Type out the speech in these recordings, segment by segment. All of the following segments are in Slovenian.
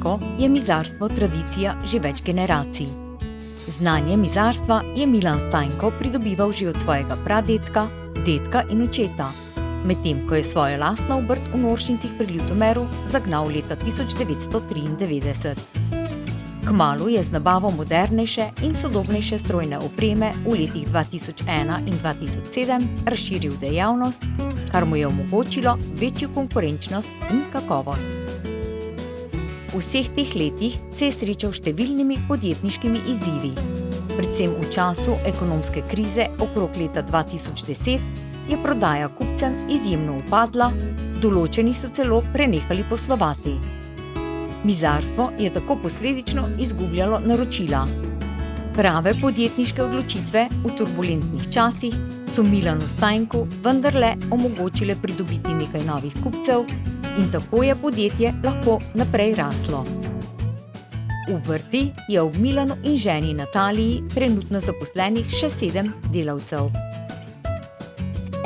Stajnko je mizarstvo tradicija že več generacij. Znanje mizarstva je Milan Stajnko pridobival že od svojega pradedka, dedka in očeta, medtem ko je svojo lastno obrt v Noršincih pri Ljutomeru zagnal leta 1993. Kmalu je z nabavo modernejše in sodobnejše strojne opreme v letih 2001 in 2007 razširil dejavnost, kar mu je omogočilo večjo konkurenčnost in kakovost. V vseh teh letih se je srečal s številnimi podjetniškimi izzivi. Predvsem v času ekonomske krize okrog leta 2010 je prodaja kupcem izjemno upadla, določeni so celo prenehali poslovati. Mizarstvo je tako posledično izgubljalo naročila. Prave podjetniške odločitve v turbulentnih časih so Milanu Stajnku vendarle omogočile pridobiti nekaj novih kupcev in tako je podjetje lahko naprej raslo. V obrti je ob Milanu in ženi Nataliji trenutno zaposlenih še 7 delavcev.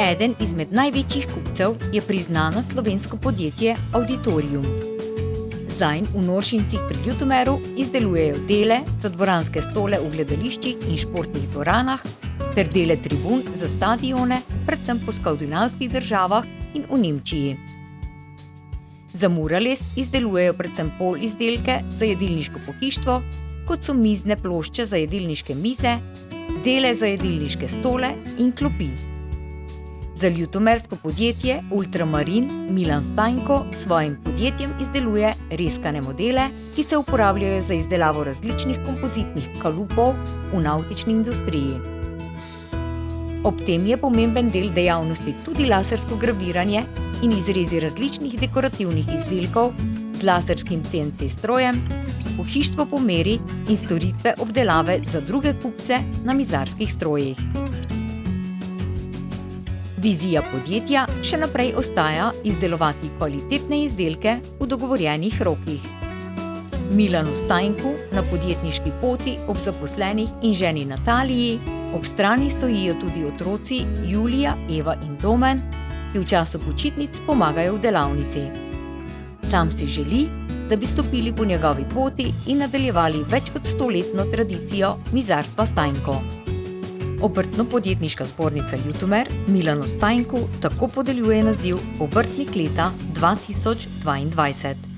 Eden izmed največjih kupcev je priznano slovensko podjetje Auditorium. Zanj v Noršincih pri Ljutomeru izdelujejo dele za dvoranske stole v gledališčih in športnih dvoranah ter dele tribun za stadione, predvsem po skandinavskih državah in v Nemčiji. Za Murales izdelujejo predvsem polizdelke za jedilniško pohištvo, kot so mizne plošče za jedilniške mize, dele za jedilniške stole in klopi. Za ljutomersko podjetje Ultramarin Milan Stajnko s svojim podjetjem izdeluje reskane modele, ki se uporabljajo za izdelavo različnih kompozitnih kalupov v navtični industriji. Ob tem je pomemben del dejavnosti tudi lasersko graviranje in izrezi različnih dekorativnih izdelkov z laserskim CNC strojem, pohištvo po meri in storitve obdelave za druge kupce na mizarskih strojih. Vizija podjetja še naprej ostaja izdelovati kvalitetne izdelke v dogovorjenih rokih. Milanu Stajnku na podjetniški poti ob zaposlenih in ženi Nataliji ob strani stojijo tudi otroci Julija, Eva in Domen, ki v času počitnic pomagajo v delavnici. Sam si želi, da bi stopili po njegovi poti in nadaljevali več kot 100-letno tradicijo mizarstva Stajnko. Obrtno-podjetniška zbornica Ljutomer Milanu Stajnku tako podeljuje naziv Obrtnik leta 2022.